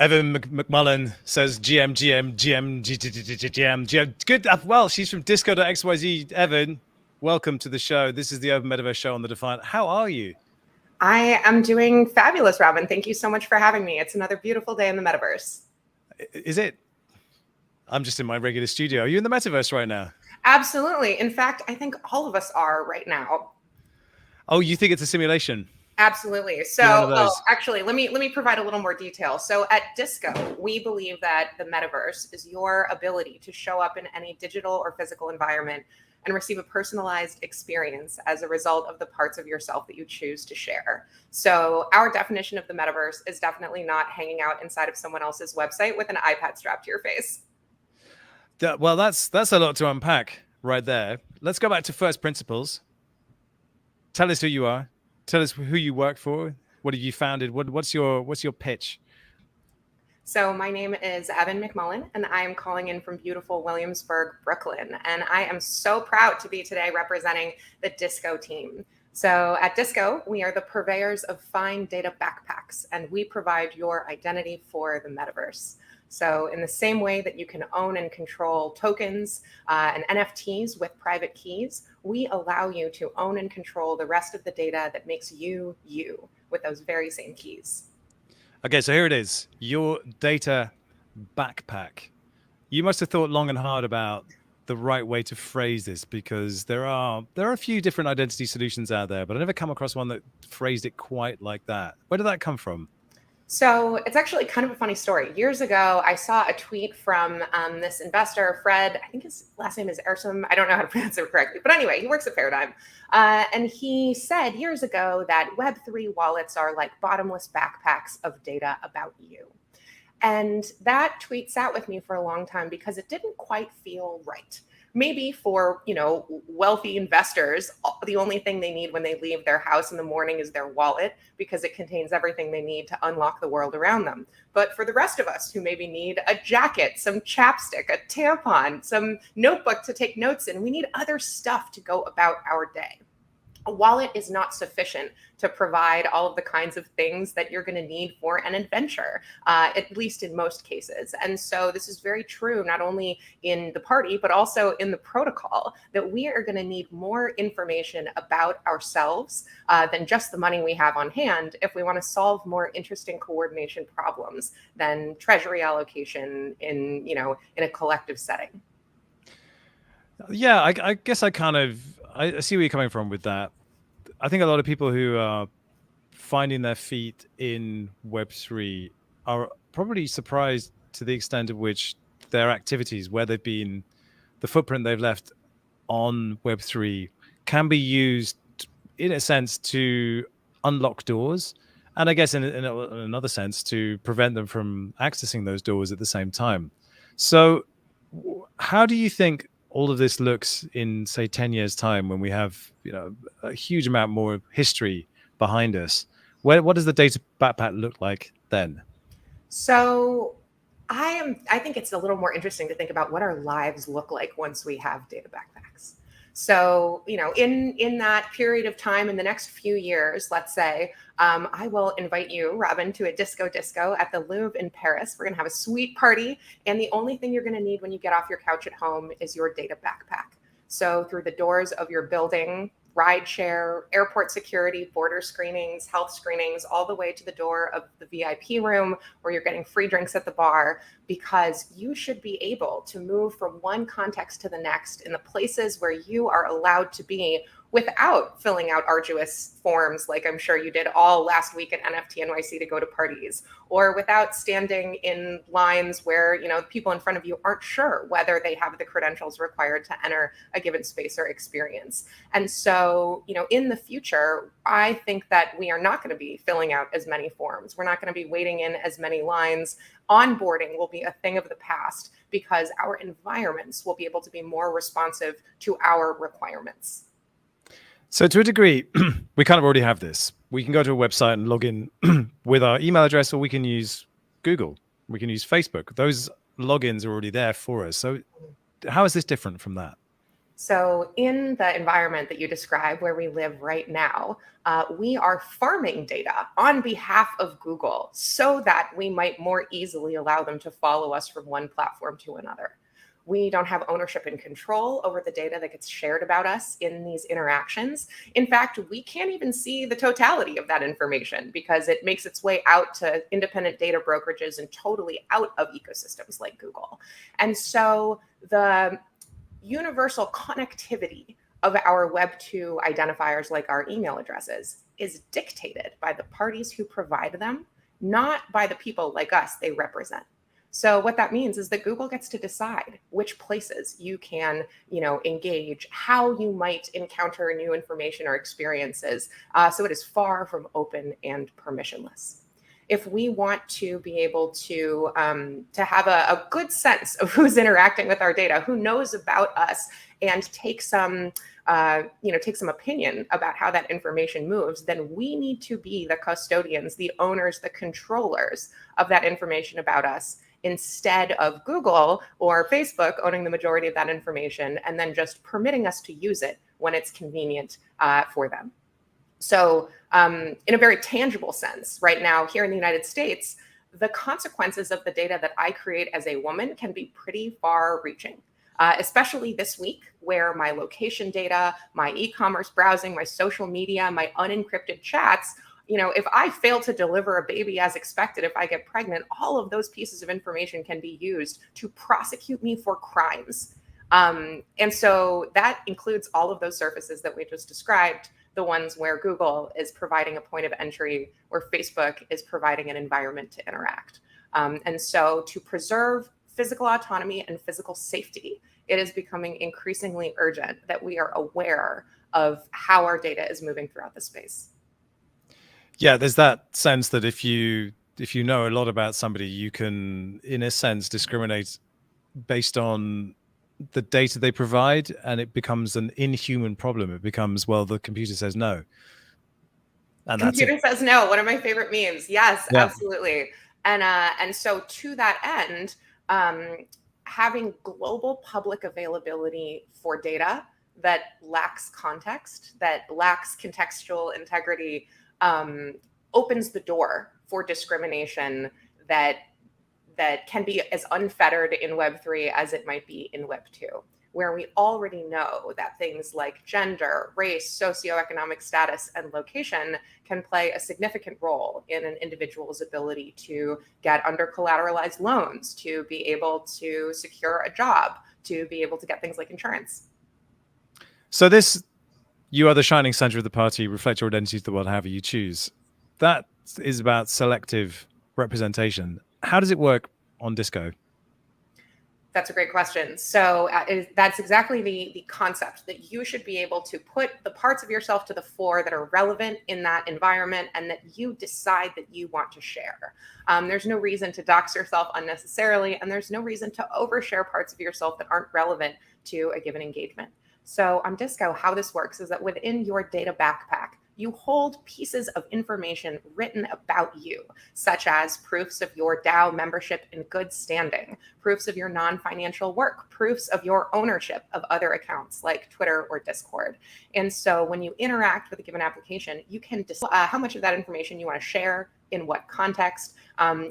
Evan McMullen says GM. Good. Well, she's from disco.xyz. Evan, welcome to the show. This is the Open Metaverse show on the Defiant. How are you? I am doing fabulous, Robin. Thank you so much for having me. It's another beautiful day in the metaverse. Is it? I'm just in my regular studio. Are you in the metaverse right now? Absolutely. In fact, I think all of us are right now. Oh, you think it's a simulation? Absolutely. So, well, actually, let me provide a little more detail. So, at Disco, we believe that the metaverse is your ability to show up in any digital or physical environment and receive a personalized experience as a result of the parts of yourself that you choose to share. So, our definition of the metaverse is definitely not hanging out inside of someone else's website with an iPad strapped to your face. Well, that's a lot to unpack right there. Let's go back to first principles. Tell us who you are. Tell us who you work for. What have you founded? What's your pitch? So my name is Evan McMullen, and I am calling in from beautiful Williamsburg, Brooklyn. And I am so proud to be today representing the Disco team. So at Disco, we are the purveyors of fine data backpacks, and we provide your identity for the metaverse. So in the same way that you can own and control tokens and NFTs with private keys, we allow you to own and control the rest of the data that makes you, you, with those very same keys. Okay, so here it is, your data backpack. You must have thought long and hard about the right way to phrase this, because there are a few different identity solutions out there, but I never come across one that phrased it quite like that. Where did that come from? So it's actually kind of a funny story. Years ago, I saw a tweet from this investor, Fred. I think his last name is Ersom. I don't know how to pronounce it correctly. But anyway, he works at Paradigm. And he said years ago that Web3 wallets are like bottomless backpacks of data about you. And that tweet sat with me for a long time because it didn't quite feel right. Maybe for, wealthy investors, the only thing they need when they leave their house in the morning is their wallet because it contains everything they need to unlock the world around them. But for the rest of us who maybe need a jacket, some chapstick, a tampon, some notebook to take notes in, we need other stuff to go about our day. A wallet is not sufficient to provide all of the kinds of things that you're going to need for an adventure, at least in most cases. And so this is very true, not only in the party, but also in the protocol, that we are going to need more information about ourselves than just the money we have on hand if we want to solve more interesting coordination problems than treasury allocation in a collective setting. Yeah, I guess I see where you're coming from with that. I think a lot of people who are finding their feet in Web3 are probably surprised to the extent of which their activities, where they've been, the footprint they've left on Web3 can be used in a sense to unlock doors. And I guess in another sense to prevent them from accessing those doors at the same time. So how do you think all of this looks in, say, 10 years time, when we have, a huge amount more history behind us? What does the data backpack look like then? So I think it's a little more interesting to think about what our lives look like once we have data backpacks. So, in that period of time, in the next few years, let's say, I will invite you, Robin, to a disco at the Louvre in Paris. We're going to have a sweet party. And the only thing you're going to need when you get off your couch at home is your data backpack. So through the doors of your building, rideshare, airport security, border screenings, health screenings, all the way to the door of the VIP room where you're getting free drinks at the bar, because you should be able to move from one context to the next in the places where you are allowed to be without filling out arduous forms like I'm sure you did all last week at NFT NYC to go to parties, or without standing in lines where people in front of you aren't sure whether they have the credentials required to enter a given space or experience. And so, in the future, I think that we are not going to be filling out as many forms. We're not going to be waiting in as many lines. Onboarding will be a thing of the past because our environments will be able to be more responsive to our requirements. So to a degree, we kind of already have this. We can go to a website and log in with our email address, or we can use Google. We can use Facebook. Those logins are already there for us. So how is this different from that? So, in the environment that you describe where we live right now, we are farming data on behalf of Google so that we might more easily allow them to follow us from one platform to another. We don't have ownership and control over the data that gets shared about us in these interactions. In fact, we can't even see the totality of that information because it makes its way out to independent data brokerages and totally out of ecosystems like Google. And so the universal connectivity of our Web 2 identifiers, like our email addresses, is dictated by the parties who provide them, not by the people like us they represent. So what that means is that Google gets to decide which places you can, engage, how you might encounter new information or experiences. So it is far from open and permissionless. If we want to be able to have a good sense of who's interacting with our data, who knows about us, and take some opinion about how that information moves, then we need to be the custodians, the owners, the controllers of that information about us, instead of Google or Facebook owning the majority of that information and then just permitting us to use it when it's convenient for them. So in a very tangible sense, right now here in the United States, the consequences of the data that I create as a woman can be pretty far reaching, especially this week where my location data, my e-commerce browsing, my social media, my unencrypted chats, if I fail to deliver a baby as expected, if I get pregnant, all of those pieces of information can be used to prosecute me for crimes. And so that includes all of those surfaces that we just described, the ones where Google is providing a point of entry, where Facebook is providing an environment to interact. And so to preserve physical autonomy and physical safety, it is becoming increasingly urgent that we are aware of how our data is moving throughout the space. Yeah, there's that sense that if you know a lot about somebody, you can, in a sense, discriminate based on the data they provide, and it becomes an inhuman problem. It becomes, well, the computer says no, and that's it. Computer says no. One of my favorite memes. Yes, Yeah. absolutely. And so to that end, having global public availability for data that lacks context, that lacks contextual integrity, opens the door for discrimination that can be as unfettered in Web3 as it might be in Web2, where we already know that things like gender, race, socioeconomic status, and location can play a significant role in an individual's ability to get under collateralized loans, to be able to secure a job, to be able to get things like insurance. So this, you are the shining center of the party, reflect your identity to the world however you choose. That is about selective representation. How does it work on Disco? That's a great question. So that's exactly the concept, that you should be able to put the parts of yourself to the fore that are relevant in that environment and that you decide that you want to share. There's no reason to dox yourself unnecessarily, and there's no reason to overshare parts of yourself that aren't relevant to a given engagement. So on Disco, how this works is that within your data backpack, you hold pieces of information written about you, such as proofs of your DAO membership in good standing, proofs of your non-financial work, proofs of your ownership of other accounts like Twitter or Discord. And so when you interact with a given application, you can decide how much of that information you want to share, in what context.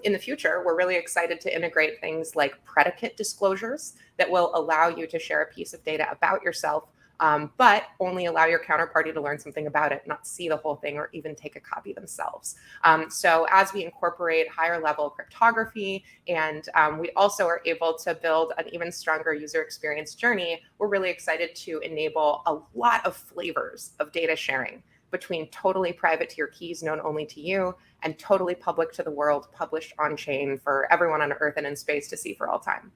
In the future, we're really excited to integrate things like predicate disclosures that will allow you to share a piece of data about yourself, but only allow your counterparty to learn something about it, not see the whole thing or even take a copy themselves. So as we incorporate higher level cryptography, and we also are able to build an even stronger user experience journey, we're really excited to enable a lot of flavors of data sharing between totally private to your keys known only to you and totally public to the world, published on chain for everyone on Earth and in space to see for all time.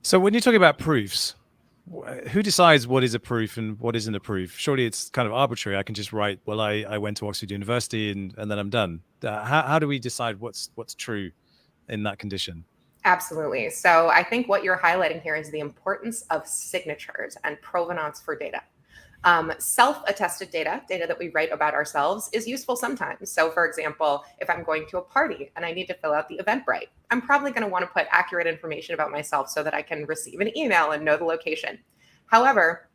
So when you're talking about proofs, who decides what is a proof and what isn't a proof? Surely it's kind of arbitrary. I can just write, well, I went to Oxford University and then I'm done. How do we decide what's true in that condition? Absolutely. So I think what you're highlighting here is the importance of signatures and provenance for data. Self-attested data that we write about ourselves, is useful sometimes. So for example, if I'm going to a party and I need to fill out the Eventbrite, I'm probably going to want to put accurate information about myself so that I can receive an email and know the location. However,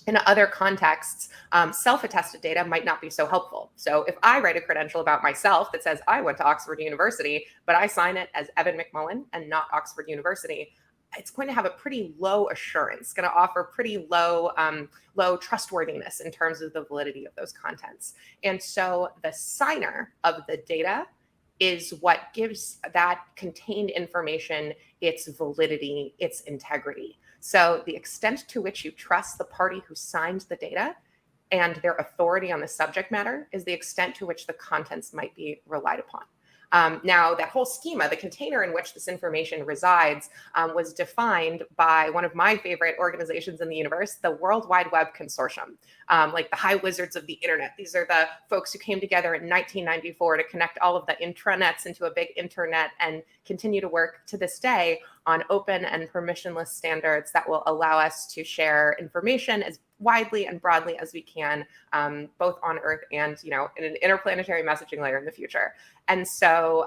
in other contexts, self-attested data might not be so helpful. So if I write a credential about myself that says I went to Oxford University, but I sign it as Evan McMullen and not Oxford University, it's going to have a pretty low assurance, going to offer pretty low trustworthiness in terms of the validity of those contents. And so the signer of the data is what gives that contained information its validity, its integrity. So the extent to which you trust the party who signed the data and their authority on the subject matter is the extent to which the contents might be relied upon. Now, that whole schema, the container in which this information resides, was defined by one of my favorite organizations in the universe, the World Wide Web Consortium, like the high wizards of the internet. These are the folks who came together in 1994 to connect all of the intranets into a big internet and continue to work to this day on open and permissionless standards that will allow us to share information as widely and broadly as we can, both on Earth and, in an interplanetary messaging layer in the future. And so,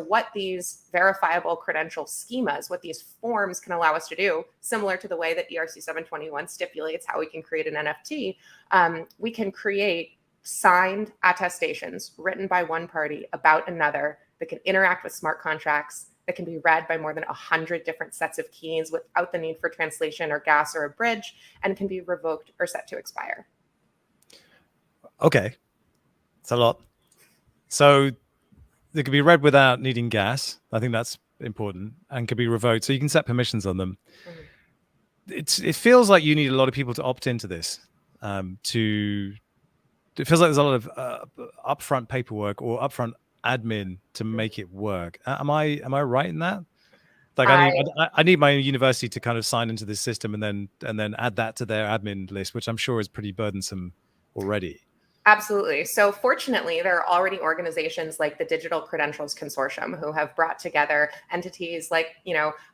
what these verifiable credential schemas, what these forms can allow us to do, similar to the way that ERC 721 stipulates how we can create an NFT, we can create signed attestations written by one party about another that can interact with smart contracts, that can be read by more than 100 different sets of keys without the need for translation or gas or a bridge, and can be revoked or set to expire. Okay, it's a lot. So they could be read without needing gas. I think that's important, and could be revoked. So you can set permissions on them. Mm-hmm. It feels like you need a lot of people to opt into this. It feels like there's a lot of upfront paperwork or upfront admin to make it work. Am I right in that? Like I need my university to kind of sign into this system and then add that to their admin list, which I'm sure is pretty burdensome already. Absolutely. So fortunately, there are already organizations like the Digital Credentials Consortium who have brought together entities like,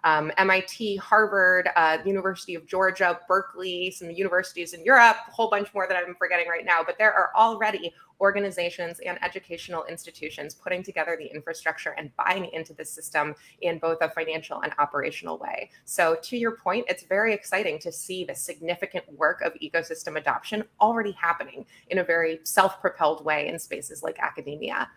MIT, Harvard, University of Georgia, Berkeley, some universities in Europe, a whole bunch more that I'm forgetting right now. But there are already organizations and educational institutions putting together the infrastructure and buying into the system in both a financial and operational way. So to your point, it's very exciting to see the significant work of ecosystem adoption already happening in a very self-propelled way in spaces like academia.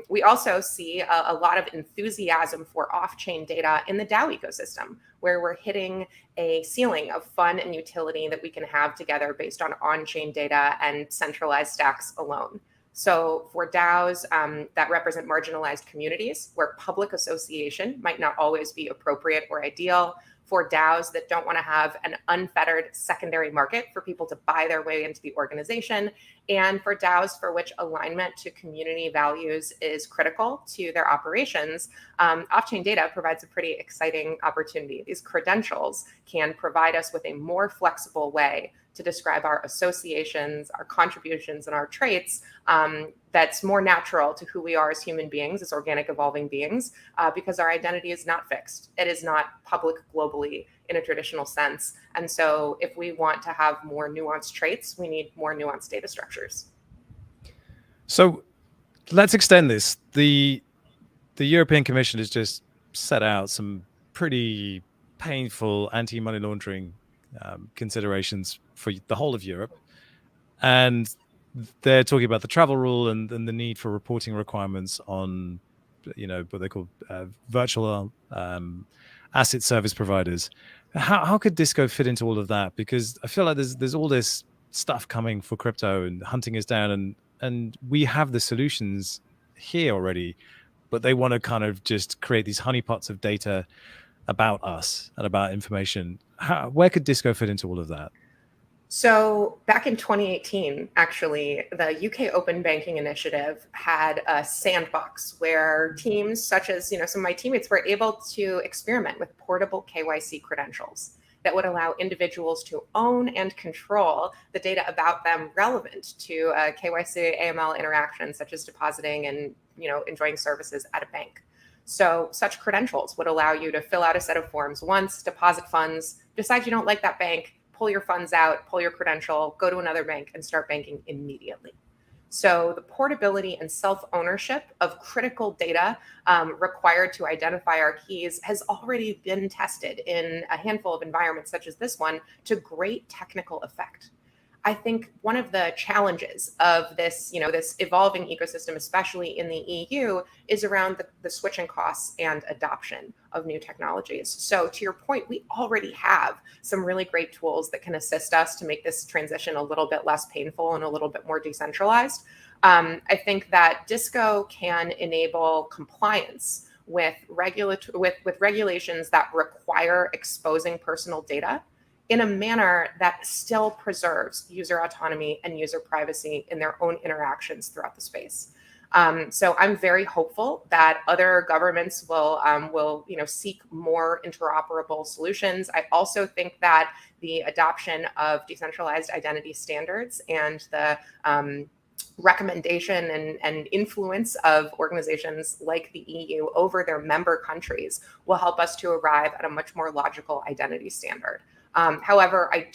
We also see a lot of enthusiasm for off-chain data in the DAO ecosystem, where we're hitting a ceiling of fun and utility that we can have together based on-chain data and centralized stacks alone. So for DAOs that represent marginalized communities, where public association might not always be appropriate or ideal, for DAOs that don't want to have an unfettered secondary market for people to buy their way into the organization, and for DAOs for which alignment to community values is critical to their operations, off-chain data provides a pretty exciting opportunity. These credentials can provide us with a more flexible way to describe our associations, our contributions, and our traits that's more natural to who we are as human beings, as organic evolving beings, because our identity is not fixed. It is not public globally in a traditional sense. And so if we want to have more nuanced traits, we need more nuanced data structures. So let's extend this. The European Commission has just set out some pretty painful anti-money laundering considerations for the whole of Europe. And they're talking about the travel rule and the need for reporting requirements on, what they call virtual asset service providers. How could Disco fit into all of that? Because I feel like there's all this stuff coming for crypto and hunting us down, and we have the solutions here already, but they want to kind of just create these honeypots of data about us and about information. Where could Disco fit into all of that? So back in 2018, actually, the UK Open Banking Initiative had a sandbox where teams such as, some of my teammates were able to experiment with portable KYC credentials that would allow individuals to own and control the data about them relevant to KYC AML interactions, such as depositing and, enjoying services at a bank. So such credentials would allow you to fill out a set of forms once, deposit funds, decide you don't like that bank, pull your funds out, pull your credential, go to another bank and start banking immediately. So the portability and self-ownership of critical data required to identify our keys has already been tested in a handful of environments such as this one to great technical effect. I think one of the challenges of this, this evolving ecosystem, especially in the EU, is around the switching costs and adoption of new technologies. So to your point, we already have some really great tools that can assist us to make this transition a little bit less painful and a little bit more decentralized. I think that DISCO can enable compliance with regulations that require exposing personal data in a manner that still preserves user autonomy and user privacy in their own interactions throughout the space. So I'm very hopeful that other governments will seek more interoperable solutions. I also think that the adoption of decentralized identity standards and the recommendation and influence of organizations like the EU over their member countries will help us to arrive at a much more logical identity standard. However, I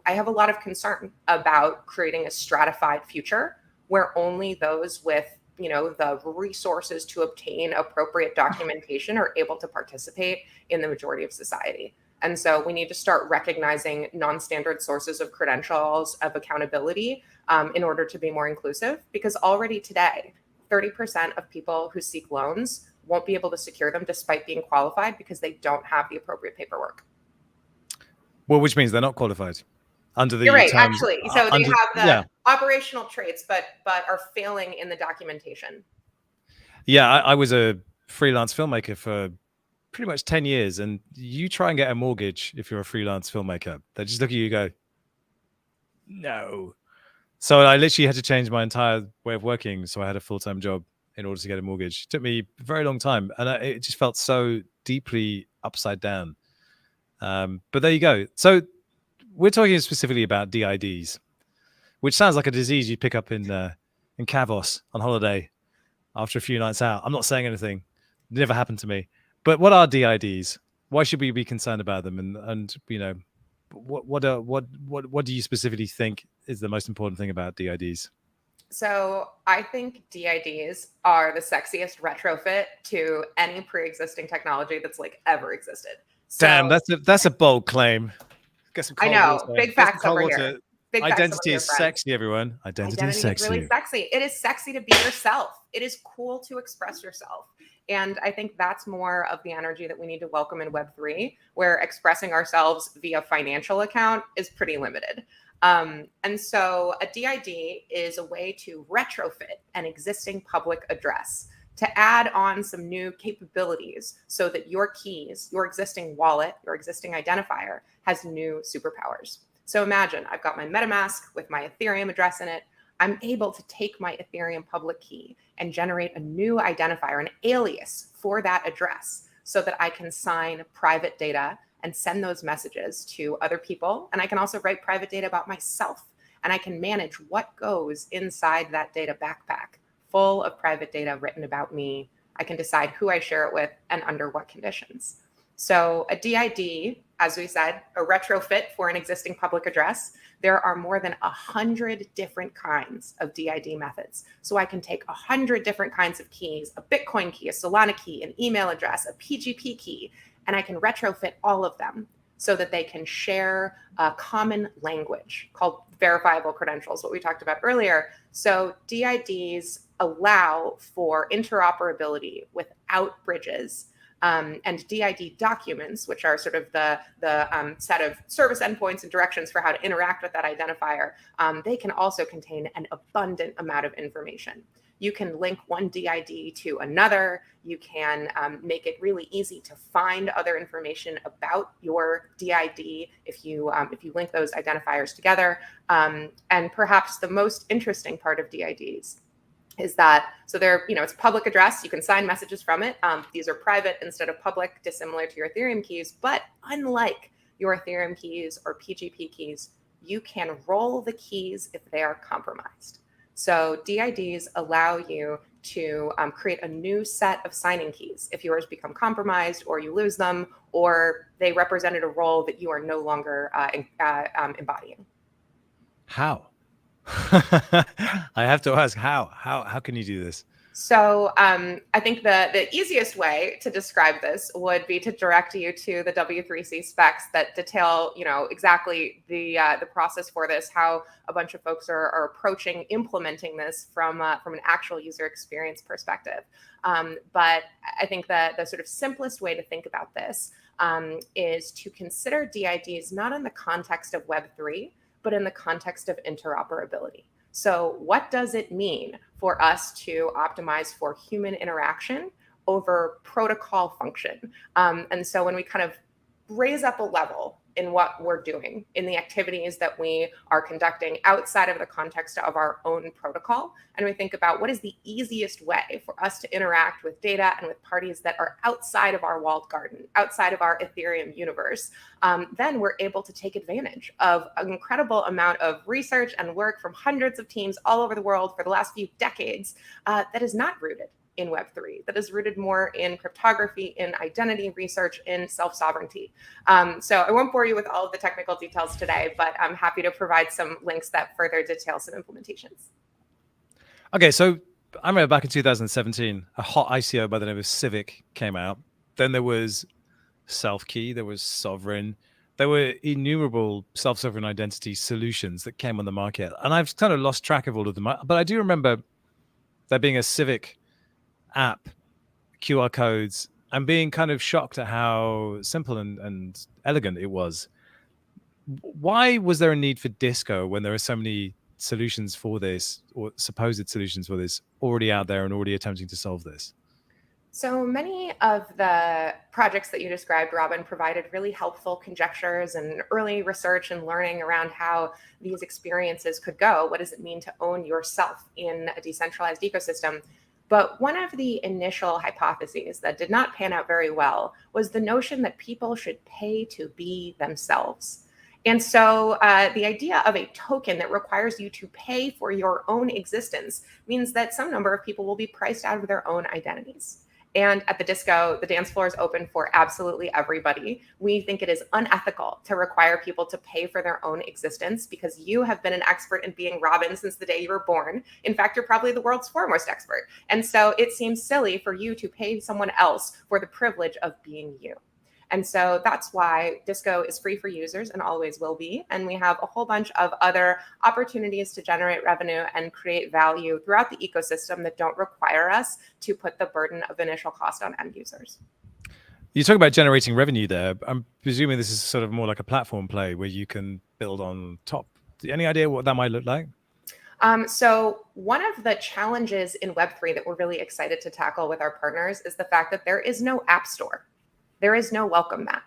have a lot of concern about creating a stratified future where only those with the resources to obtain appropriate documentation are able to participate in the majority of society. And so we need to start recognizing non-standard sources of credentials, of accountability, in order to be more inclusive, because already today, 30% of people who seek loans won't be able to secure them despite being qualified because they don't have the appropriate paperwork. Well, which means they're not qualified under the You're right, terms. actually. So they have the operational traits, but are failing in the documentation. Yeah, I was a freelance filmmaker for pretty much 10 years, and you try and get a mortgage if you're a freelance filmmaker. They just look at you and go, no. So I literally had to change my entire way of working. So I had a full-time job in order to get a mortgage. It took me a very long time, and it just felt so deeply upside down. But there you go. So we're talking specifically about DIDs, which sounds like a disease you pick up in Kavos on holiday after a few nights out. I'm not saying anything. It never happened to me. But what are DIDs? Why should we be concerned about them? And what do you specifically think is the most important thing about DIDs? So I think DIDs are the sexiest retrofit to any pre-existing technology that's ever existed. So, damn, that's a bold claim. Get some cold I know, water. big facts over here. Big Identity is sexy, everyone. Identity is sexy. Is really sexy. It is sexy to be yourself. It is cool to express yourself. And I think that's more of the energy that we need to welcome in Web3, where expressing ourselves via financial account is pretty limited. And so a DID is a way to retrofit an existing public address to add on some new capabilities so that your keys, your existing wallet, your existing identifier has new superpowers. So imagine I've got my MetaMask with my Ethereum address in it. I'm able to take my Ethereum public key and generate a new identifier, an alias for that address, so that I can sign private data and send those messages to other people. And I can also write private data about myself. And I can manage what goes inside that data backpack full of private data written about me. I can decide who I share it with and under what conditions. So a DID, as we said, a retrofit for an existing public address. There are more than 100 different kinds of DID methods. So I can take 100 different kinds of keys, a Bitcoin key, a Solana key, an email address, a PGP key, and I can retrofit all of them so that they can share a common language called verifiable credentials, what we talked about earlier. So DIDs allow for interoperability without bridges. And DID documents, which are sort of the set of service endpoints and directions for how to interact with that identifier, they can also contain an abundant amount of information. You can link one DID to another. You can make it really easy to find other information about your DID if you link those identifiers together. And perhaps the most interesting part of DIDs is that, so they're, it's a public address. You can sign messages from it. These are private instead of public, dissimilar to your Ethereum keys. But unlike your Ethereum keys or PGP keys, you can roll the keys if they are compromised. So DIDs allow you to create a new set of signing keys if yours become compromised or you lose them, or they represented a role that you are no longer embodying. How? I have to ask, how can you do this? So I think the easiest way to describe this would be to direct you to the W3C specs that detail, exactly the process for this, how a bunch of folks are approaching implementing this from an actual user experience perspective. But I think that the sort of simplest way to think about this is to consider DIDs not in the context of Web3, but in the context of interoperability. So, what does it mean for us to optimize for human interaction over protocol function? And so, when we kind of raise up a level in what we're doing, in the activities that we are conducting outside of the context of our own protocol, and we think about what is the easiest way for us to interact with data and with parties that are outside of our walled garden, outside of our Ethereum universe, then we're able to take advantage of an incredible amount of research and work from hundreds of teams all over the world for the last few decades that is not rooted in Web3, that is rooted more in cryptography, in identity research, in self-sovereignty. So I won't bore you with all of the technical details today, but I'm happy to provide some links that further detail some implementations. Okay, so I remember back in 2017, a hot ICO by the name of Civic came out. Then there was Self-Key, there was Sovereign. There were innumerable self-sovereign identity solutions that came on the market. And I've kind of lost track of all of them. But I do remember there being a Civic app, QR codes, and being kind of shocked at how simple and elegant it was. Why was there a need for Disco when there are so many solutions for this, or supposed solutions for this, already out there and already attempting to solve this? So many of the projects that you described, Robin, provided really helpful conjectures and early research and learning around how these experiences could go. What does it mean to own yourself in a decentralized ecosystem? But one of the initial hypotheses that did not pan out very well was the notion that people should pay to be themselves. And so the idea of a token that requires you to pay for your own existence means that some number of people will be priced out of their own identities. And at the disco, the dance floor is open for absolutely everybody. We think it is unethical to require people to pay for their own existence because you have been an expert in being Robin since the day you were born. In fact, you're probably the world's foremost expert. And so it seems silly for you to pay someone else for the privilege of being you. And so that's why Disco is free for users and always will be. And we have a whole bunch of other opportunities to generate revenue and create value throughout the ecosystem that don't require us to put the burden of initial cost on end users. You talk about generating revenue there. I'm presuming this is sort of more like a platform play where you can build on top. Any idea what that might look like? So one of the challenges in Web3 that we're really excited to tackle with our partners is the fact that there is no app store. There is no welcome mat.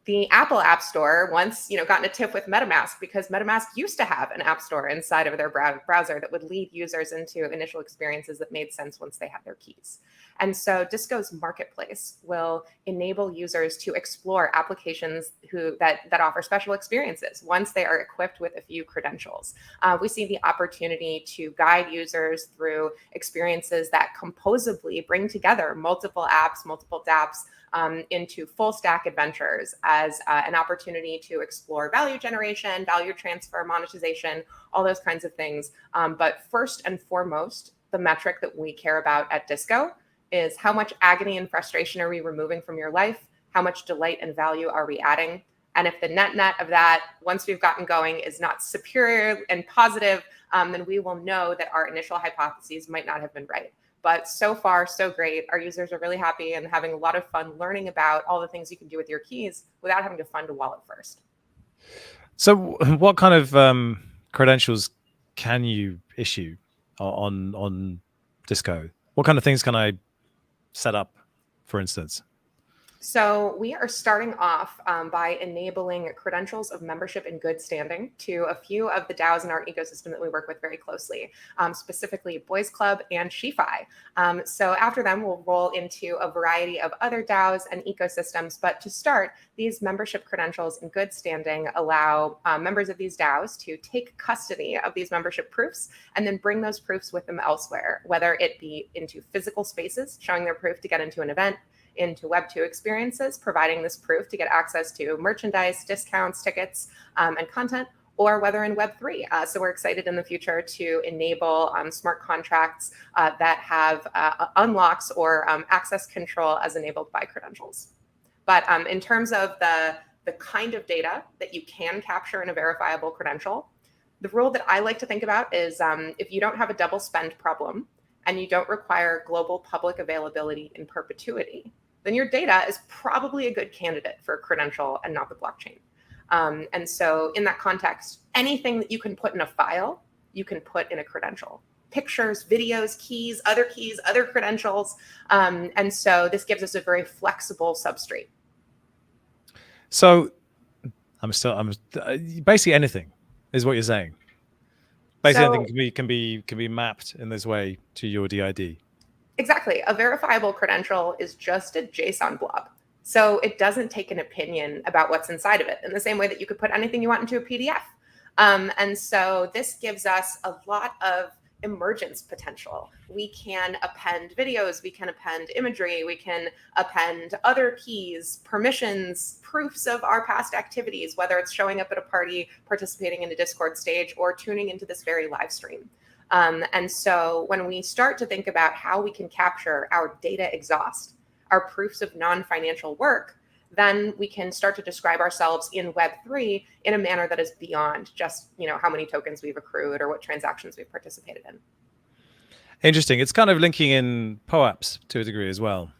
The Apple App Store once, got in a tiff with MetaMask because MetaMask used to have an app store inside of their browser that would lead users into initial experiences that made sense once they had their keys. And so Disco's marketplace will enable users to explore applications that offer special experiences once they are equipped with a few credentials. We see the opportunity to guide users through experiences that composably bring together multiple apps, multiple dApps, into full stack adventures as an opportunity to explore value generation, value transfer, monetization, all those kinds of things. But first and foremost, the metric that we care about at Disco is how much agony and frustration are we removing from your life? How much delight and value are we adding? And if the net of that, once we've gotten going, is not superior and positive, then we will know that our initial hypotheses might not have been right. But so far, so great. Our users are really happy and having a lot of fun learning about all the things you can do with your keys without having to fund a wallet first. So what kind of credentials can you issue on Disco? What kind of things can I set up, for instance? So we are starting off by enabling credentials of membership in good standing to a few of the DAOs in our ecosystem that we work with very closely, specifically Boys Club and SheFi. So after them, we'll roll into a variety of other DAOs and ecosystems. But to start, these membership credentials in good standing allow members of these DAOs to take custody of these membership proofs and then bring those proofs with them elsewhere, whether it be into physical spaces, showing their proof to get into an event, into Web2 experiences, providing this proof to get access to merchandise, discounts, tickets, and content, or whether in Web3. So we're excited in the future to enable smart contracts that have unlocks or access control as enabled by credentials. But in terms of the kind of data that you can capture in a verifiable credential, the rule that I like to think about is if you don't have a double spend problem and you don't require global public availability in perpetuity, then your data is probably a good candidate for a credential and not the blockchain. And so in that context, anything that you can put in a file, you can put in a credential. Pictures, videos, keys, other credentials. And so this gives us a very flexible substrate. So I'm basically anything is what you're saying. Basically anything can be mapped in this way to your DID. Exactly. A verifiable credential is just a JSON blob. So it doesn't take an opinion about what's inside of it in the same way that you could put anything you want into a PDF. And so this gives us a lot of emergence potential. We can append videos, we can append imagery, we can append other keys, permissions, proofs of our past activities, whether it's showing up at a party, participating in a Discord stage, or tuning into this very live stream. And so when we start to think about how we can capture our data exhaust, our proofs of non-financial work, then we can start to describe ourselves in Web3 in a manner that is beyond just, how many tokens we've accrued or what transactions we've participated in. Interesting. It's kind of linking in POAPs to a degree as well.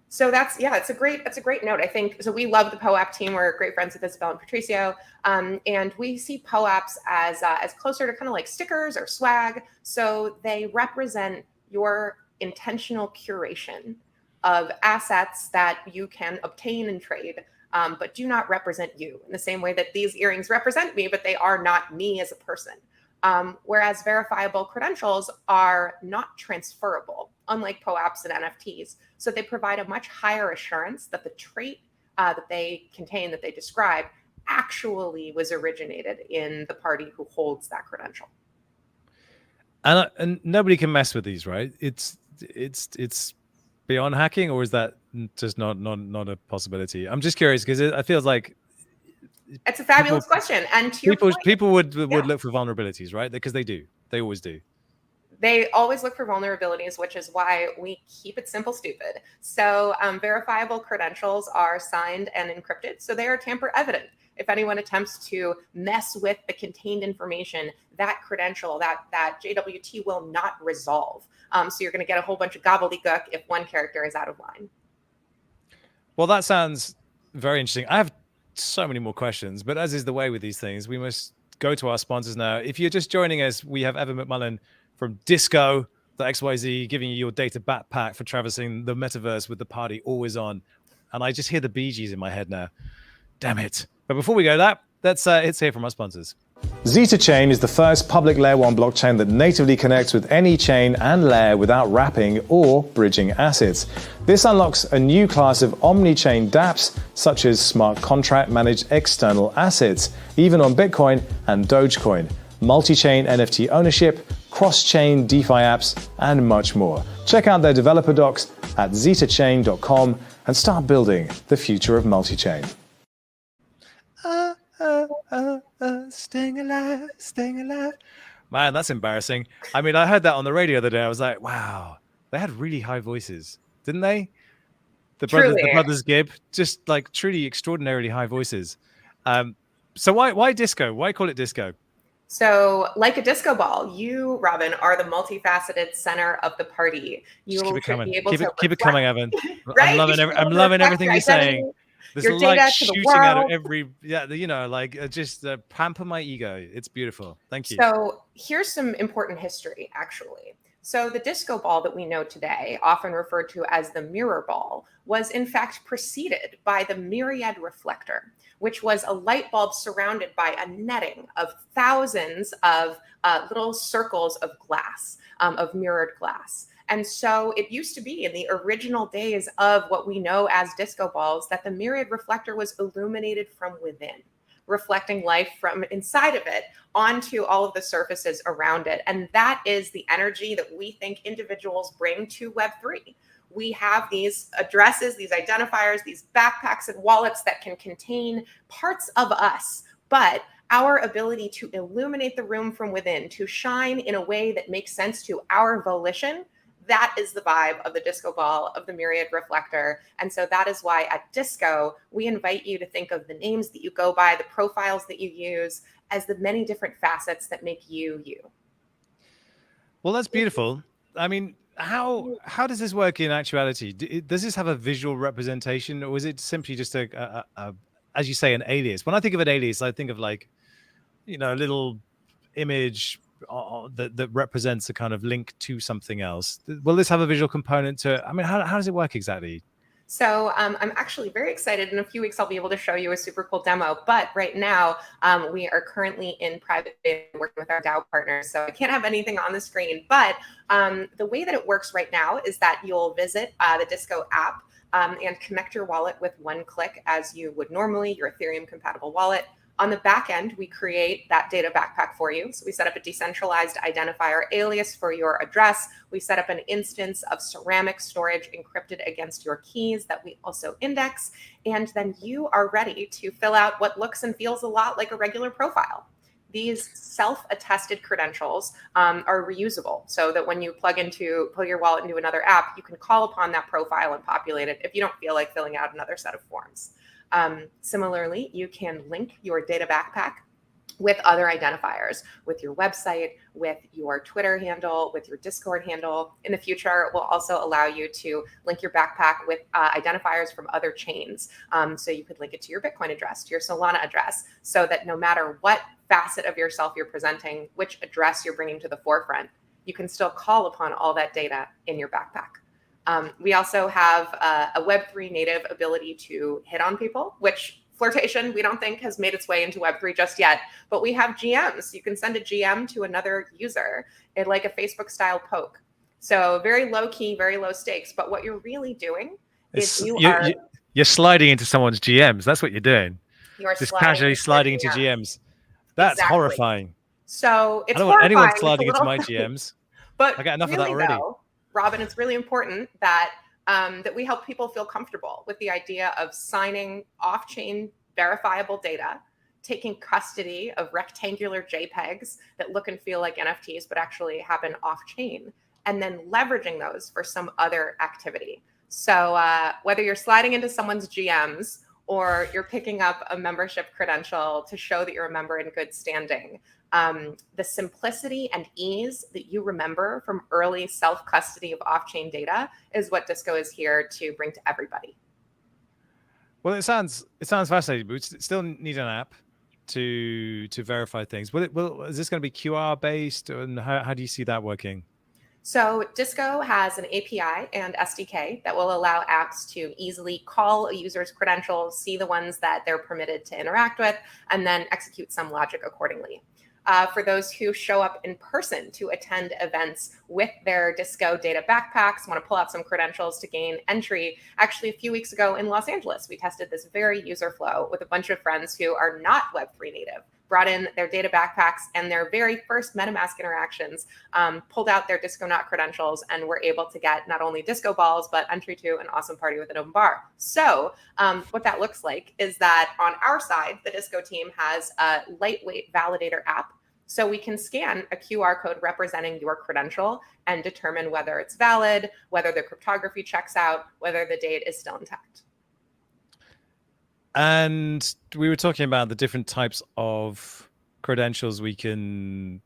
So it's a great note. I think so. We love the POAP team. We're great friends with Isabel and Patricio, and we see POAPs as closer to kind of like stickers or swag. So they represent your intentional curation of assets that you can obtain and trade, but do not represent you in the same way that these earrings represent me, but they are not me as a person. Whereas verifiable credentials are not transferable, unlike POAPs and NFTs. So they provide a much higher assurance that the trait that they contain, that they describe, actually was originated in the party who holds that credential. And nobody can mess with these, right? It's beyond hacking, or is that just not a possibility? I'm just curious because it feels like it's a fabulous question. And to your point, people would look for vulnerabilities, right? Because they always do. They always look for vulnerabilities, which is why we keep it simple, stupid. So verifiable credentials are signed and encrypted, so they are tamper evident. If anyone attempts to mess with the contained information, that credential, that JWT will not resolve. So you're going to get a whole bunch of gobbledygook if one character is out of line. Well, that sounds very interesting. I have so many more questions, but as is the way with these things, we must go to our sponsors now. If you're just joining us, we have Evan McMullen from Disco.xyz giving you your data backpack for traversing the metaverse with the party always on. And I just hear the Bee Gees in my head now. Damn it. But before we go let's hear from our sponsors. Zeta Chain is the first public layer 1 blockchain that natively connects with any chain and layer without wrapping or bridging assets. This unlocks a new class of omni-chain dApps, such as smart contract managed external assets, even on Bitcoin and Dogecoin, multi-chain NFT ownership, cross-chain DeFi apps, and much more. Check out their developer docs at zetachain.com and start building the future of multi-chain. Staying alive. Man, that's embarrassing. I mean, I heard that on the radio the other day. I was like, wow, they had really high voices, didn't they? The brothers Gibb, just like truly extraordinarily high voices. So why disco? Why call it disco? So like a disco ball, you, Robin, are the multifaceted center of the party. You keep it coming. Be able keep it coming, Evan. Right? I'm loving everything you're saying. There's light shooting out of every, just pamper my ego. It's beautiful. Thank you. So here's some important history, actually. So the disco ball that we know today, often referred to as the mirror ball, was in fact preceded by the myriad reflector, which was a light bulb surrounded by a netting of thousands of little circles of glass, of mirrored glass. And so it used to be in the original days of what we know as disco balls that the myriad reflector was illuminated from within, reflecting light from inside of it onto all of the surfaces around it. And that is the energy that we think individuals bring to Web3. We have these addresses, these identifiers, these backpacks and wallets that can contain parts of us, but our ability to illuminate the room from within, to shine in a way that makes sense to our volition, that is the vibe of the disco ball, of the myriad reflector. And so that is why at Disco, we invite you to think of the names that you go by, the profiles that you use, as the many different facets that make you, you. Well, that's beautiful. I mean, how does this work in actuality? Does this have a visual representation, or is it simply just as you say, an alias? When I think of an alias, I think of like, a little image that represents a kind of link to something else. Will this have a visual component to it? I mean, how does it work exactly? So I'm actually very excited. In a few weeks, I'll be able to show you a super cool demo. But right now, we are currently in private beta working with our DAO partners. So I can't have anything on the screen. But the way that it works right now is that you'll visit the Disco app and connect your wallet with one click as you would normally, your Ethereum compatible wallet. On the back end, we create that data backpack for you. So we set up a decentralized identifier alias for your address. We set up an instance of ceramic storage encrypted against your keys that we also index. And then you are ready to fill out what looks and feels a lot like a regular profile. These self-attested credentials are reusable, so that when you plug your wallet into another app, you can call upon that profile and populate it if you don't feel like filling out another set of forms. Similarly, you can link your data backpack with other identifiers, with your website, with your Twitter handle, with your Discord handle. In the future, it will also allow you to link your backpack with identifiers from other chains. So you could link it to your Bitcoin address, to your Solana address, so that no matter what facet of yourself you're presenting, which address you're bringing to the forefront, you can still call upon all that data in your backpack. We also have a Web3 native ability to hit on people, which flirtation we don't think has made its way into Web3 just yet. But we have GMs. You can send a GM to another user in like a Facebook style poke. So very low key, very low stakes. But what you're really doing is you're sliding into someone's GMs. That's what you're doing. You're just casually sliding into GMs. That's exactly horrifying. So it's I don't want anyone sliding into my GMs. But I got enough really, of that already. Though, Robin, it's really important that that we help people feel comfortable with the idea of signing off-chain verifiable data, taking custody of rectangular JPEGs that look and feel like NFTs but actually happen off-chain, and then leveraging those for some other activity. So whether you're sliding into someone's GMs or you're picking up a membership credential to show that you're a member in good standing, the simplicity and ease that you remember from early self-custody of off-chain data is what Disco is here to bring to everybody. Well, it sounds fascinating, but we still need an app to verify things. Is this going to be QR based, and how do you see that working? So Disco has an API and SDK that will allow apps to easily call a user's credentials, see the ones that they're permitted to interact with, and then execute some logic accordingly. For those who show up in person to attend events with their Disco data backpacks, want to pull out some credentials to gain entry. Actually, a few weeks ago in Los Angeles, we tested this very user flow with a bunch of friends who are not Web3 native, brought in their data backpacks and their very first MetaMask interactions, pulled out their Disconaut credentials, and were able to get not only disco balls, but entry to an awesome party with an open bar. So what that looks like is that on our side, the Disco team has a lightweight validator app. So we can scan a QR code representing your credential and determine whether it's valid, whether the cryptography checks out, whether the date is still intact. And we were talking about the different types of credentials we can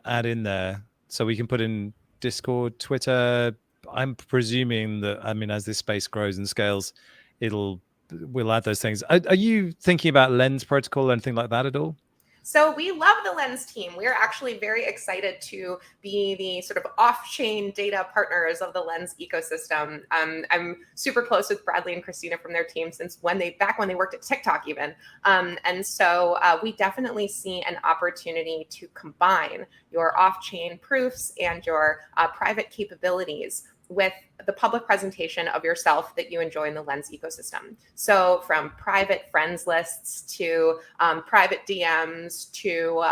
add in there. So we can put in Discord, Twitter. I'm presuming that, as this space grows and scales, we'll add those things. Are you thinking about Lens protocol or anything like that at all? So we love the Lens team. We're actually very excited to be the sort of off-chain data partners of the Lens ecosystem. I'm super close with Bradley and Christina from their team since back when they worked at TikTok even. And so we definitely see an opportunity to combine your off-chain proofs and your private capabilities with the public presentation of yourself that you enjoy in the Lens ecosystem. So from private friends lists to private DMs to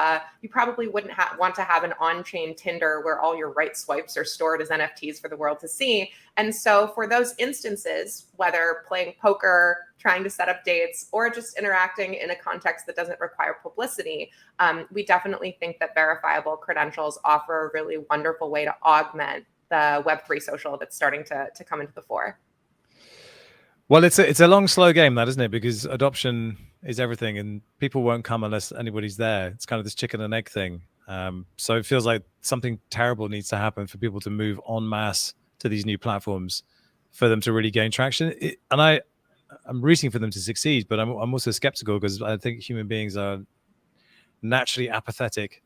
you probably wouldn't want to have an on-chain Tinder where all your right swipes are stored as NFTs for the world to see. And so for those instances, whether playing poker, trying to set up dates, or just interacting in a context that doesn't require publicity, we definitely think that verifiable credentials offer a really wonderful way to augment the Web3 social that's starting to come into the fore. Well, it's a long, slow game, that, isn't it? Because adoption is everything, and people won't come unless anybody's there. It's kind of this chicken and egg thing. So it feels like something terrible needs to happen for people to move en masse to these new platforms, for them to really gain traction. And I'm rooting for them to succeed, but I'm also skeptical because I think human beings are naturally apathetic.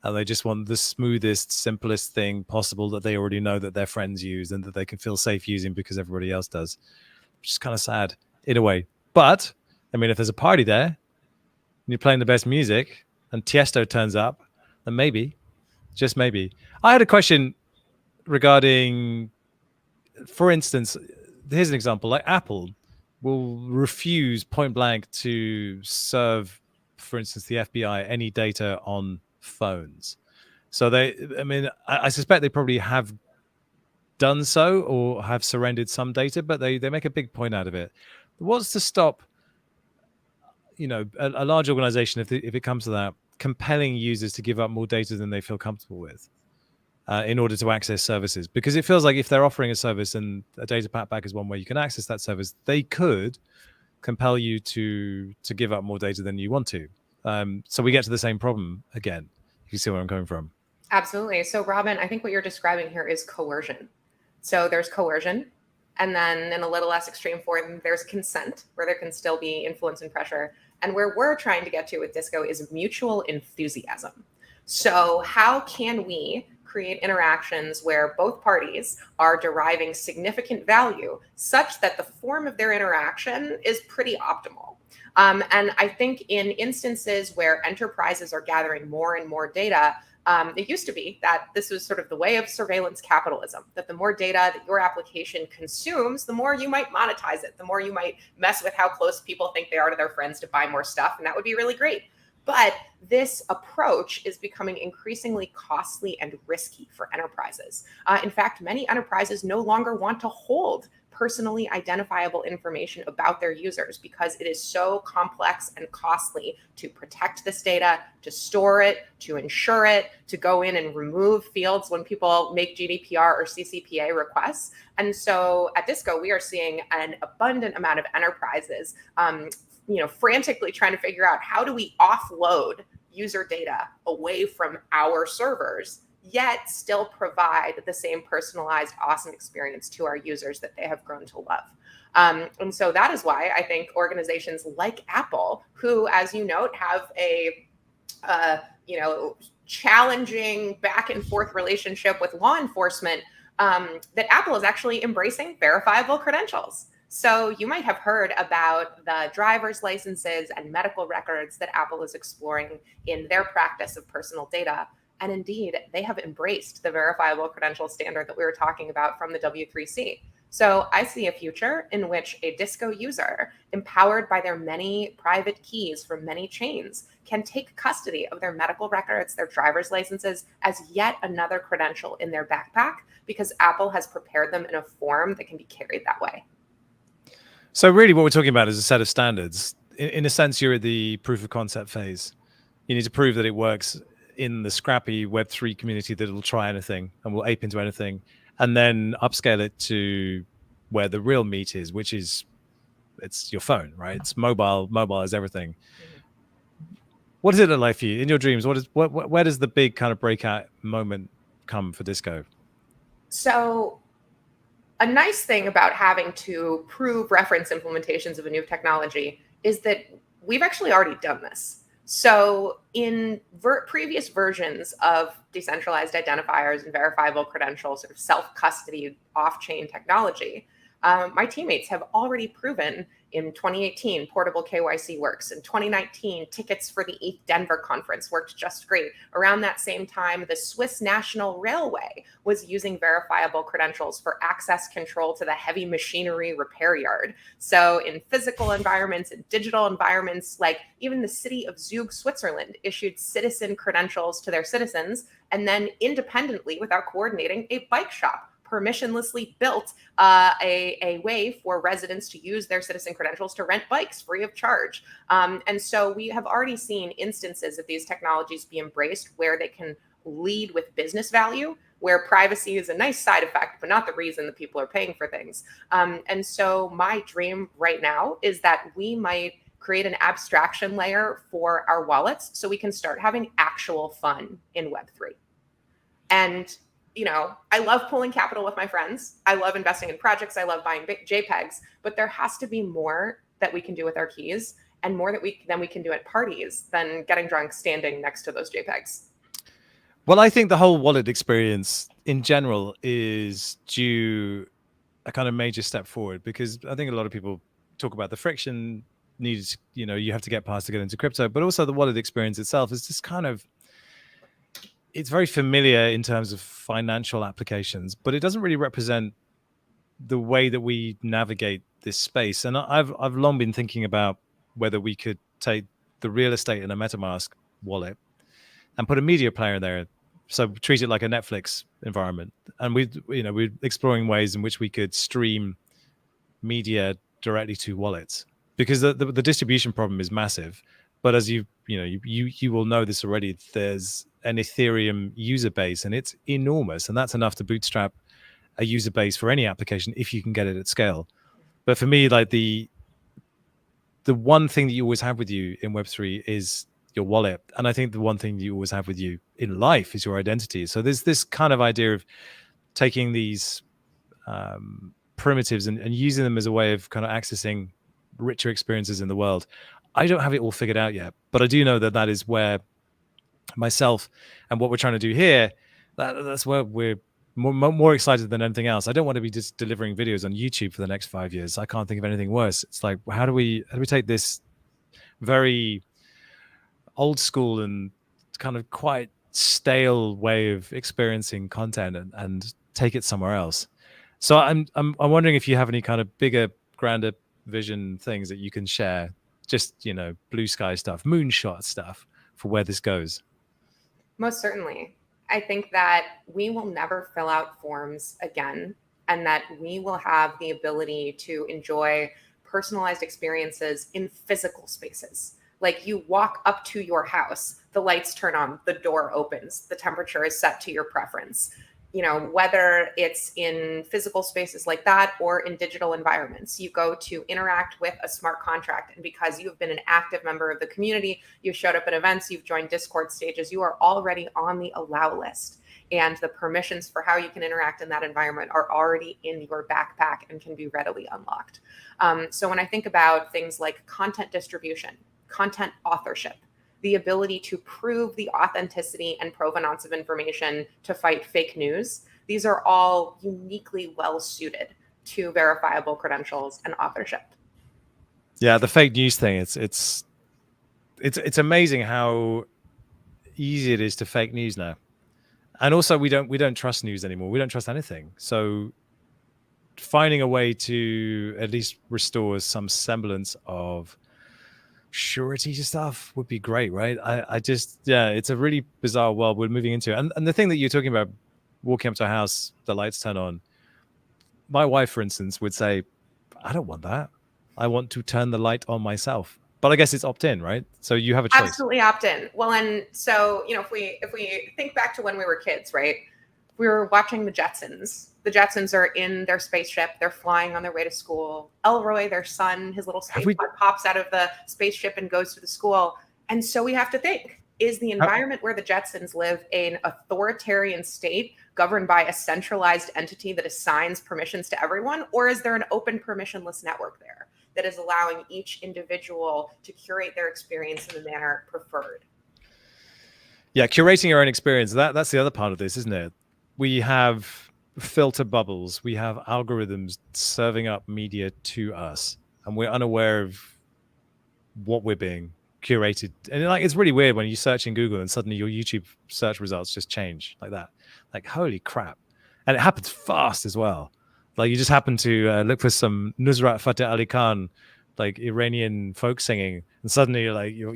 And they just want the smoothest, simplest thing possible that they already know that their friends use and that they can feel safe using because everybody else does, which is kind of sad in a way. But, I mean, if there's a party there and you're playing the best music and Tiesto turns up, then maybe, just maybe. I had a question regarding, for instance, here's an example, like Apple will refuse point blank to serve, for instance, the FBI any data on phones. So I suspect they probably have done so or have surrendered some data, but they make a big point out of it. What's to stop, a large organization, if it comes to that, compelling users to give up more data than they feel comfortable with in order to access services? Because it feels like if they're offering a service and a data pack is one way you can access that service, they could compel you to give up more data than you want to. So we get to the same problem again. You see where I'm coming from? Absolutely. So Robin, I think what you're describing here is coercion. So there's coercion, and then in a little less extreme form, there's consent, where there can still be influence and pressure. And where we're trying to get to with Disco is mutual enthusiasm. So how can we create interactions where both parties are deriving significant value such that the form of their interaction is pretty optimal? And I think in instances where enterprises are gathering more and more data, it used to be that this was sort of the way of surveillance capitalism, that the more data that your application consumes, the more you might monetize it, the more you might mess with how close people think they are to their friends to buy more stuff. And that would be really great. But this approach is becoming increasingly costly and risky for enterprises. In fact, many enterprises no longer want to hold personally identifiable information about their users because it is so complex and costly to protect this data, to store it, to ensure it, to go in and remove fields when people make GDPR or CCPA requests. And so at Disco, we are seeing an abundant amount of enterprises frantically trying to figure out, how do we offload user data away from our servers, yet still provide the same personalized, awesome experience to our users that they have grown to love. And so that is why I think organizations like Apple, who, as you note, have a challenging back and forth relationship with law enforcement, that Apple is actually embracing verifiable credentials. So you might have heard about the driver's licenses and medical records that Apple is exploring in their practice of personal data. And indeed, they have embraced the verifiable credential standard that we were talking about from the W3C. So I see a future in which a Disco user, empowered by their many private keys from many chains, can take custody of their medical records, their driver's licenses, as yet another credential in their backpack, because Apple has prepared them in a form that can be carried that way. So really what we're talking about is a set of standards. In a sense, you're at the proof of concept phase. You need to prove that it works in the scrappy Web3 community that will try anything and will ape into anything, and then upscale it to where the real meat is, which is, it's your phone, right? It's mobile. Mobile is everything. Mm-hmm. What does it look like for you in your dreams? Where does the big kind of breakout moment come for Disco? So a nice thing about having to prove reference implementations of a new technology is that we've actually already done this. So in previous versions of decentralized identifiers and verifiable credentials, sort of self-custody off-chain technology, My teammates have already proven in 2018, portable KYC works. In 2019, tickets for the 8th Denver conference worked just great. Around that same time, the Swiss National Railway was using verifiable credentials for access control to the heavy machinery repair yard. So in physical environments and digital environments, like even the city of Zug, Switzerland, issued citizen credentials to their citizens, and then independently, without coordinating, a bike shop permissionlessly built a way for residents to use their citizen credentials to rent bikes free of charge. And so we have already seen instances of these technologies be embraced where they can lead with business value, where privacy is a nice side effect, but not the reason that people are paying for things. And so my dream right now is that we might create an abstraction layer for our wallets so we can start having actual fun in Web3. And I love pulling capital with my friends. I love investing in projects. I love buying JPEGs, but there has to be more that we can do with our keys, and more that we can do at parties than getting drunk standing next to those JPEGs. Well, I think the whole wallet experience in general is due a kind of major step forward, because I think a lot of people talk about the friction needed, you have to get past to get into crypto, but also the wallet experience itself is just kind of, it's very familiar in terms of financial applications, but it doesn't really represent the way that we navigate this space. And I've long been thinking about whether we could take the real estate in a MetaMask wallet and put a media player in there, so treat it like a Netflix environment. And we're exploring ways in which we could stream media directly to wallets, because the distribution problem is massive. But as you will know this already, there's an Ethereum user base, and it's enormous, and that's enough to bootstrap a user base for any application if you can get it at scale. But for me, like the one thing that you always have with you in Web3 is your wallet, and I think the one thing that you always have with you in life is your identity. So there's this kind of idea of taking these primitives and using them as a way of kind of accessing richer experiences in the world. I don't have it all figured out yet, but I do know that is where myself and what we're trying to do here, that's where we're more excited than anything else. I don't want to be just delivering videos on YouTube for the next 5 years. I can't think of anything worse. It's like, how do we take this very old school and kind of quite stale way of experiencing content and take it somewhere else? So I'm wondering if you have any kind of bigger, grander vision things that you can share, just blue sky stuff, moonshot stuff for where this goes. Most certainly. I think that we will never fill out forms again, and that we will have the ability to enjoy personalized experiences in physical spaces. Like, you walk up to your house, the lights turn on, the door opens, the temperature is set to your preference. Whether it's in physical spaces like that or in digital environments, you go to interact with a smart contract. And because you've been an active member of the community, you showed up at events, you've joined Discord stages, you are already on the allow list. And the permissions for how you can interact in that environment are already in your backpack and can be readily unlocked. So when I think about things like content distribution, content authorship, the ability to prove the authenticity and provenance of information to fight fake news, these are all uniquely well suited to verifiable credentials and authorship. Yeah, the fake news thing, it's amazing how easy it is to fake news now. And also we don't trust news anymore. We don't trust anything. So finding a way to at least restore some semblance of surety to stuff would be great, right? I just, it's a really bizarre world we're moving into. And the thing that you're talking about, walking up to a house, the lights turn on. My wife, for instance, would say, I don't want that. I want to turn the light on myself. But I guess it's opt-in, right? So you have a choice. Absolutely opt-in. Well, and so, if we think back to when we were kids, right? We were watching the Jetsons. The Jetsons are in their spaceship. They're flying on their way to school. Elroy, their son, his little space pod pops out of the spaceship and goes to the school. And so we have to think, is the environment where the Jetsons live an authoritarian state governed by a centralized entity that assigns permissions to everyone? Or is there an open permissionless network there that is allowing each individual to curate their experience in the manner preferred? Yeah, curating your own experience. That's the other part of this, isn't it? We have filter bubbles. We have algorithms serving up media to us, and we're unaware of what we're being curated. And like, it's really weird when you search in Google and suddenly your YouTube search results just change like that. Like, holy crap. And it happens fast as well. Like, you just happen to look for some Nusrat Fateh Ali Khan, like Iranian folk singing, and suddenly you're like, your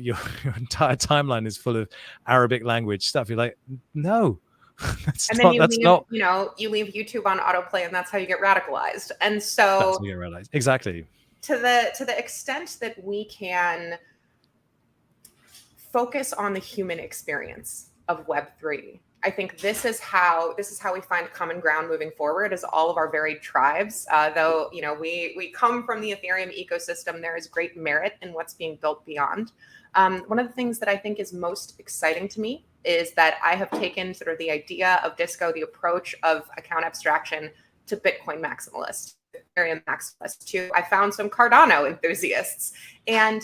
entire timeline is full of Arabic language stuff. You're like, no. And then you leave YouTube on autoplay, and that's how you get radicalized. And so that's what you realize. Exactly. To the extent that we can focus on the human experience of Web3, I think this is how we find common ground moving forward as all of our varied tribes. Though, we come from the Ethereum ecosystem, there is great merit in what's being built beyond. One of the things that I think is most exciting to me is that I have taken sort of the idea of Disco, the approach of account abstraction, to Bitcoin maximalist, Ethereum maximalist, to I found some Cardano enthusiasts. And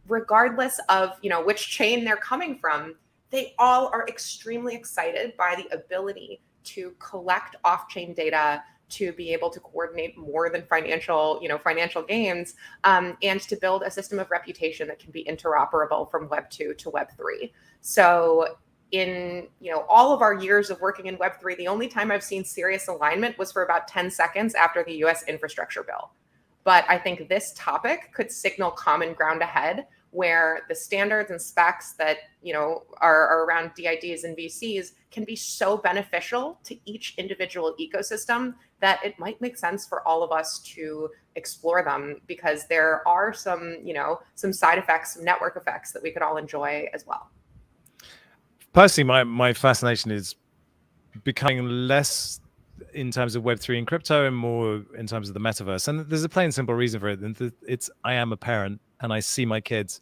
regardless of which chain they're coming from, they all are extremely excited by the ability to collect off-chain data, to be able to coordinate more than financial gains, and to build a system of reputation that can be interoperable from Web 2 to Web 3. So in all of our years of working in Web 3, the only time I've seen serious alignment was for about 10 seconds after the US infrastructure bill. But I think this topic could signal common ground ahead, where the standards and specs that are around DIDs and VCs can be so beneficial to each individual ecosystem that it might make sense for all of us to explore them, because there are some side effects, some network effects that we could all enjoy as well. Personally, my fascination is becoming less in terms of Web3 and crypto and more in terms of the metaverse. And there's a plain simple reason for it. I am a parent and I see my kids,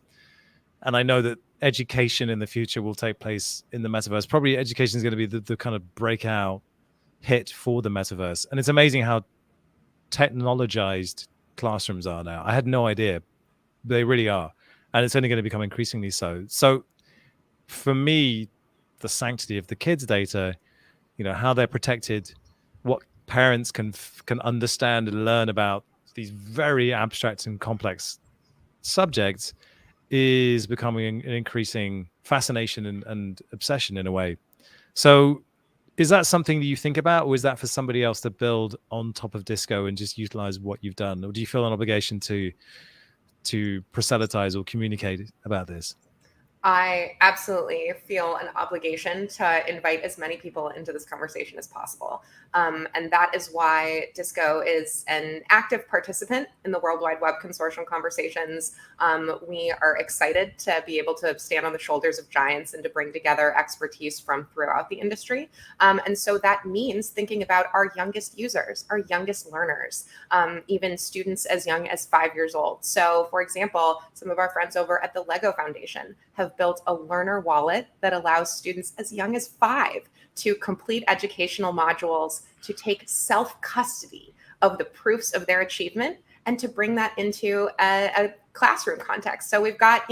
and I know that education in the future will take place in the metaverse. Probably education is going to be the kind of breakout hit for the metaverse. And it's amazing how technologized classrooms are now. I had no idea. They really are. And it's only going to become increasingly so. So for me, the sanctity of the kids' data, how they're protected, what parents can understand and learn about these very abstract and complex subjects is becoming an increasing fascination and obsession in a way. So is that something that you think about, or is that for somebody else to build on top of Disco and just utilize what you've done? Or do you feel an obligation to proselytize or communicate about this? I absolutely feel an obligation to invite as many people into this conversation as possible. And that is why Disco is an active participant in the World Wide Web Consortium conversations. We are excited to be able to stand on the shoulders of giants and to bring together expertise from throughout the industry. And so that means thinking about our youngest users, our youngest learners, even students as young as 5 years old. So for example, some of our friends over at the Lego Foundation have built a learner wallet that allows students as young as 5 to complete educational modules, to take self-custody of the proofs of their achievement, and to bring that into a classroom context. So we've got,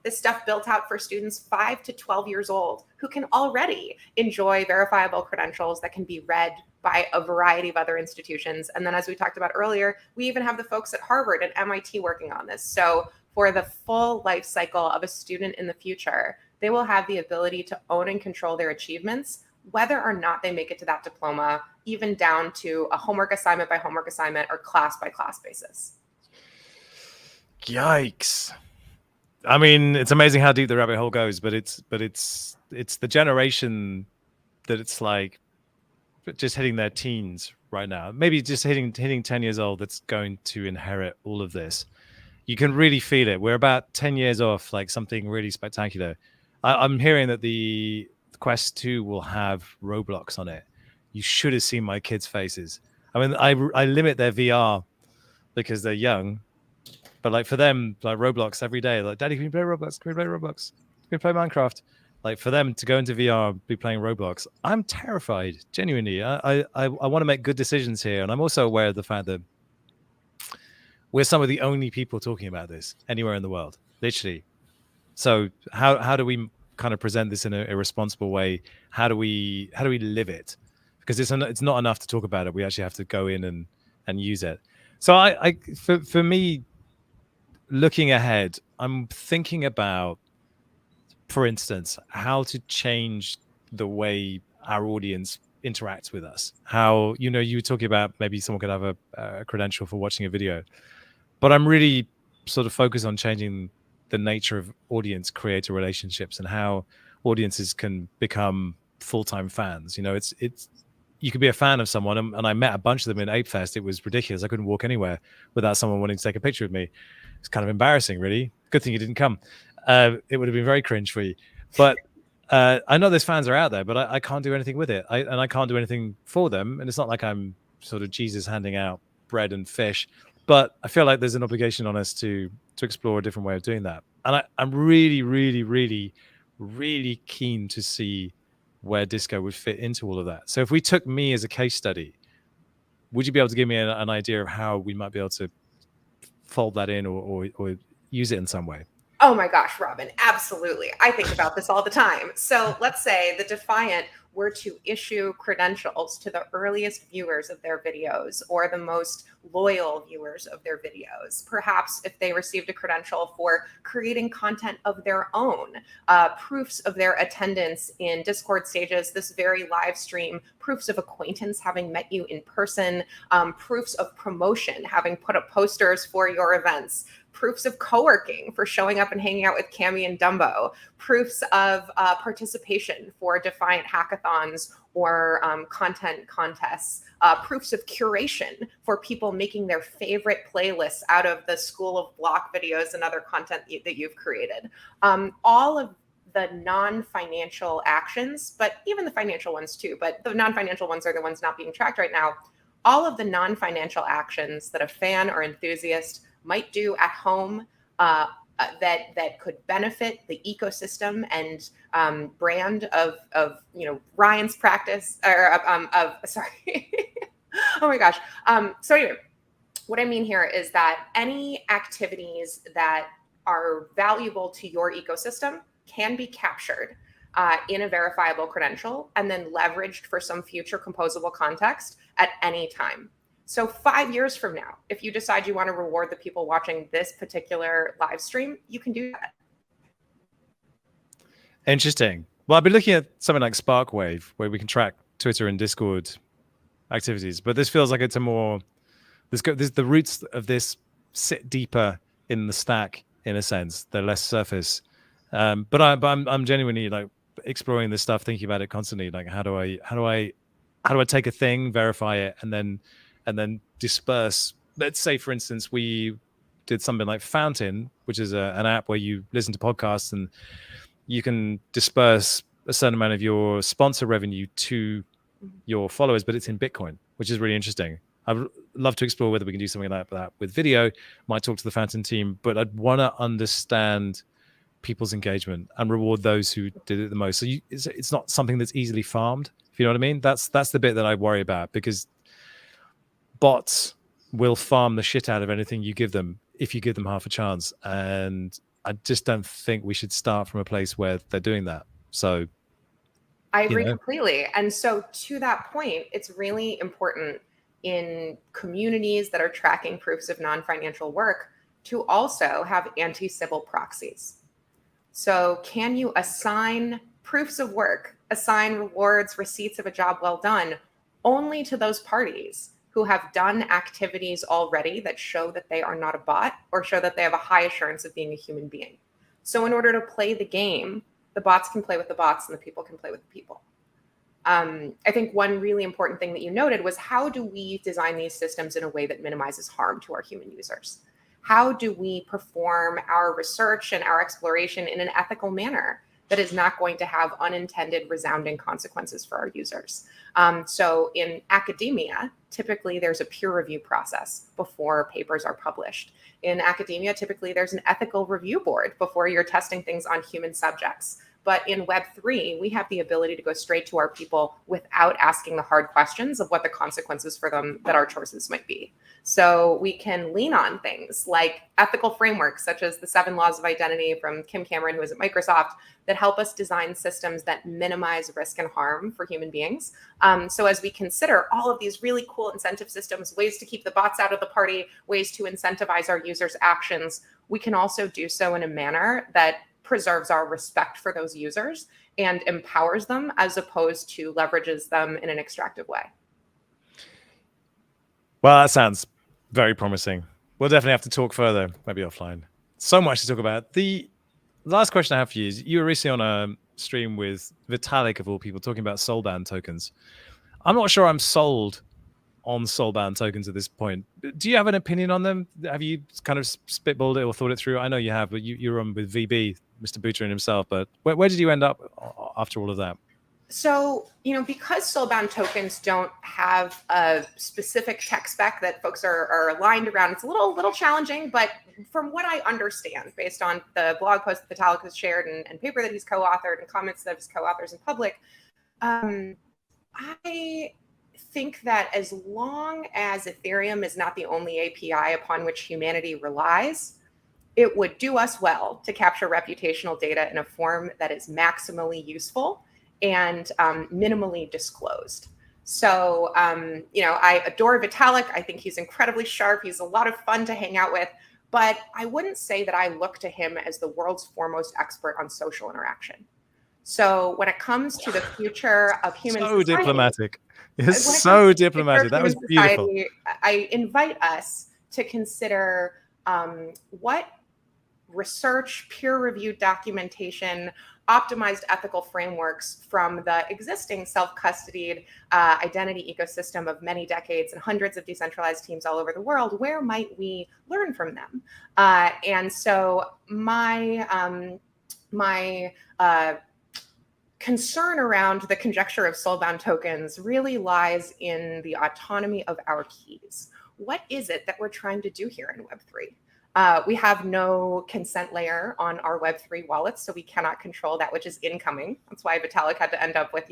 this stuff built out for students 5 to 12 years old who can already enjoy verifiable credentials that can be read by a variety of other institutions. And then, as we talked about earlier, we even have the folks at Harvard and MIT working on this. So for the full life cycle of a student in the future, they will have the ability to own and control their achievements, whether or not they make it to that diploma, even down to a homework assignment by homework assignment or class by class basis. Yikes. I mean, it's amazing how deep the rabbit hole goes, but it's the generation that it's like just hitting their teens right now, maybe just hitting 10 years old, that's going to inherit all of this. You can really feel it. We're about 10 years off, like something really spectacular. I'm hearing that the Quest 2 will have Roblox on it. You should have seen my kids' faces. I mean, I limit their VR because they're young, but like for them, like Roblox every day, like, Daddy, can you play Roblox? Can we play Roblox? Can we play Minecraft? Like for them to go into VR, be playing Roblox, I'm terrified. Genuinely, I want to make good decisions here, and I'm also aware of the fact that we're some of the only people talking about this anywhere in the world, literally. So how do we kind of present this in a responsible way? How do we live it? because it's not enough to talk about it. We actually have to go in and use it. So for me, looking ahead, I'm thinking about, for instance, how to change the way our audience interacts with us. How, you were talking about maybe someone could have a credential for watching a video, but I'm really sort of focused on changing the nature of audience creator relationships and how audiences can become full-time fans. It's you could be a fan of someone, and I met a bunch of them in Ape Fest. It was ridiculous. I couldn't walk anywhere without someone wanting to take a picture with me. It's kind of embarrassing, really. Good thing you didn't come. It would have been very cringe for you. But I know those fans are out there, but I can't do anything with it. And I can't do anything for them. And it's not like I'm sort of Jesus handing out bread and fish. But I feel like there's an obligation on us to explore a different way of doing that. And I'm really, really, really, really keen to see where disco would fit into all of that. So if we took me as a case study, would you be able to give me an idea of how we might be able to fold that in or use it in some way? Oh my gosh, Robin, absolutely. I think about this all the time. So let's say the Defiant were to issue credentials to the earliest viewers of their videos or the most loyal viewers of their videos. Perhaps if they received a credential for creating content of their own, proofs of their attendance in Discord stages, this very live stream, proofs of acquaintance, having met you in person, proofs of promotion, having put up posters for your events, proofs of co-working for showing up and hanging out with Cami and Dumbo, proofs of participation for Defiant hackathons or content contests, proofs of curation for people making their favorite playlists out of the School of Block videos and other content that you've created. All of the non-financial actions, but even the financial ones too, but the non-financial ones are the ones not being tracked right now. All of the non-financial actions that a fan or enthusiast might do at home that could benefit the ecosystem and brand of Ryan's practice sorry. Oh my gosh. So anyway, what I mean here is that any activities that are valuable to your ecosystem can be captured in a verifiable credential and then leveraged for some future composable context at any time. So 5 years from now, if you decide you want to reward the people watching this particular live stream, you can do that. Interesting. Well, I've been looking at something like Sparkwave, where we can track Twitter and Discord activities, but this feels like it's a more, the roots of this sit deeper in the stack, in a sense. They're less surface. But I'm genuinely like exploring this stuff, thinking about it constantly. Like, how do I take a thing, verify it, and then disperse. Let's say, for instance, we did something like Fountain, which is an app where you listen to podcasts and you can disperse a certain amount of your sponsor revenue to your followers, but it's in Bitcoin, which is really interesting. I'd love to explore whether we can do something like that with video. Might talk to the Fountain team, but I'd want to understand people's engagement and reward those who did it the most. So it's not something that's easily farmed, if you know what I mean. That's the bit that I worry about, because bots will farm the shit out of anything you give them if you give them half a chance. And I just don't think we should start from a place where they're doing that. So I agree completely. And so to that point, it's really important in communities that are tracking proofs of non-financial work to also have anti-Sybil proxies. So can you assign proofs of work, assign rewards, receipts of a job well done only to those parties who have done activities already that show that they are not a bot or show that they have a high assurance of being a human being? So in order to play the game, the bots can play with the bots and the people can play with the people. I think one really important thing that you noted was, how do we design these systems in a way that minimizes harm to our human users? How do we perform our research and our exploration in an ethical manner that is not going to have unintended resounding consequences for our users? So in academia, typically there's a peer review process before papers are published. In academia, typically there's an ethical review board before you're testing things on human subjects. But in Web3, we have the ability to go straight to our people without asking the hard questions of what the consequences for them that our choices might be. So we can lean on things like ethical frameworks, such as the 7 Laws of Identity from Kim Cameron, who is at Microsoft, that help us design systems that minimize risk and harm for human beings. So as we consider all of these really cool incentive systems, ways to keep the bots out of the party, ways to incentivize our users' actions, we can also do so in a manner that preserves our respect for those users and empowers them as opposed to leverages them in an extractive way. Well, that sounds very promising. We'll definitely have to talk further, maybe offline. So much to talk about. The last question I have for you is, you were recently on a stream with Vitalik, of all people, talking about Soulbound tokens. I'm not sure I'm sold on Soulbound tokens at this point. Do you have an opinion on them? Have you kind of spitballed it or thought it through? I know you have, but you're on with VB, Mr. Buterin himself. But where did you end up after all of that? So, because Soulbound tokens don't have a specific tech spec that folks are aligned around, it's a little challenging. But from what I understand, based on the blog post that Vitalik has shared and paper that he's co-authored and comments that his co-authors in public, I think that as long as Ethereum is not the only API upon which humanity relies, it would do us well to capture reputational data in a form that is maximally useful and minimally disclosed. So, I adore Vitalik. I think he's incredibly sharp. He's a lot of fun to hang out with, but I wouldn't say that I look to him as the world's foremost expert on social interaction. So when it comes to the future of human society, diplomatic. It's so diplomatic. That was beautiful. Society, I invite us to consider what research, peer-reviewed documentation, optimized ethical frameworks from the existing self-custodied identity ecosystem of many decades and hundreds of decentralized teams all over the world, where might we learn from them? And so my concern around the conjecture of Soulbound tokens really lies in the autonomy of our keys. What is it that we're trying to do here in Web3? We have no consent layer on our Web3 wallets, so we cannot control that which is incoming. That's why Vitalik had to end up with,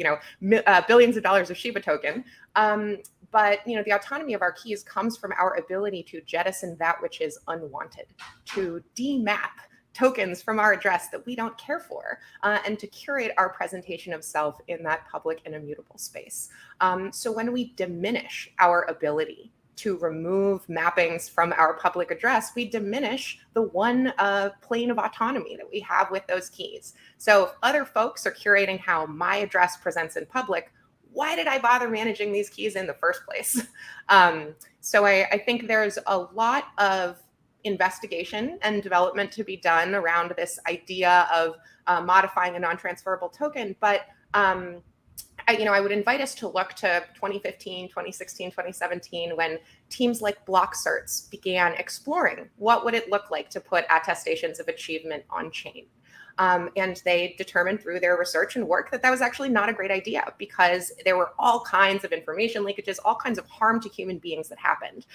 billions of dollars of Shiba token. But the autonomy of our keys comes from our ability to jettison that which is unwanted, to demap tokens from our address that we don't care for, and to curate our presentation of self in that public and immutable space. So when we diminish our ability to remove mappings from our public address, we diminish the one plane of autonomy that we have with those keys. So if other folks are curating how my address presents in public, why did I bother managing these keys in the first place? So I think there's a lot of investigation and development to be done around this idea of modifying a non-transferable token. But I would invite us to look to 2015, 2016, 2017, when teams like BlockCerts began exploring what would it look like to put attestations of achievement on chain. And they determined through their research and work that was actually not a great idea, because there were all kinds of information leakages, all kinds of harm to human beings that happened.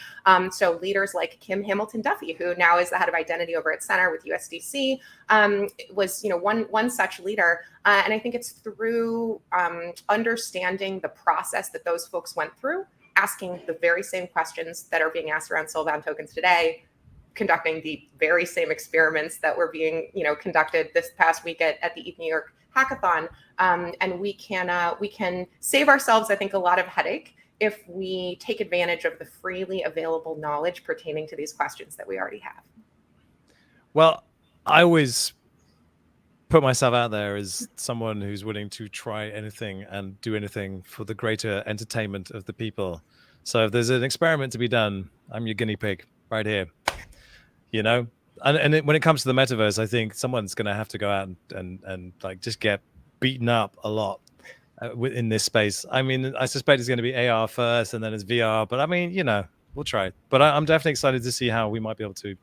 So leaders like Kim Hamilton Duffy, who now is the head of identity over at Center with USDC, was one such leader. And I think it's through understanding the process that those folks went through, asking the very same questions that are being asked around Soulbound tokens today, conducting the very same experiments that were being conducted this past week at the New York Hackathon, and we can save ourselves, I think, a lot of headache if we take advantage of the freely available knowledge pertaining to these questions that we already have. Well, I always put myself out there as someone who's willing to try anything and do anything for the greater entertainment of the people. So if there's an experiment to be done, I'm your guinea pig right here. And when it comes to the metaverse, I think someone's going to have to go out and like just get beaten up a lot in this space. I mean, I suspect it's going to be AR first and then it's VR, but I mean, we'll try. But I'm definitely excited to see how we might be able to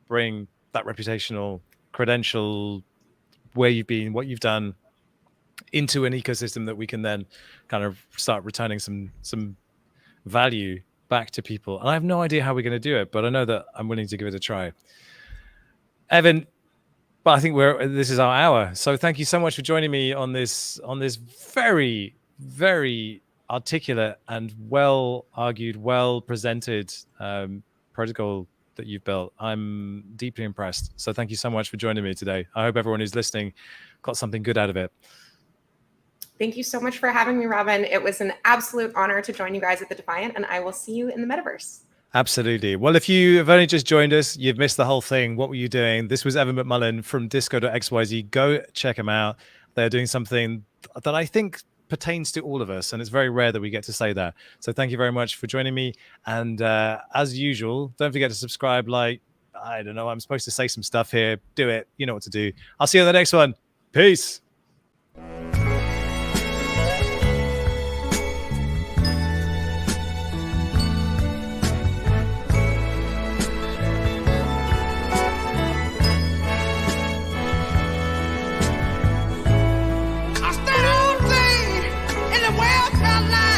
bring that reputational credential, where you've been, what you've done, into an ecosystem that we can then kind of start returning some value back to people. And I have no idea how we're going to do it, but I know that I'm willing to give it a try. Evan, But I think this is our hour. So thank you so much for joining me on this very, very articulate and well argued, well presented protocol that you've built. I'm deeply impressed. So thank you so much for joining me today. I hope everyone who's listening got something good out of it. Thank you so much for having me, Robin. It was an absolute honor to join you guys at the Defiant, and I will see you in the metaverse. Absolutely. Well, if you have only just joined us, you've missed the whole thing. What were you doing? This was Evan McMullen from disco.xyz. Go check them out. They're doing something that I think pertains to all of us, and it's very rare that we get to say that. So thank you very much for joining me. And as usual, don't forget to subscribe, like, I don't know, I'm supposed to say some stuff here. Do it. You know what to do. I'll see you on the next one. Peace. I stayed all day in the West Carolina.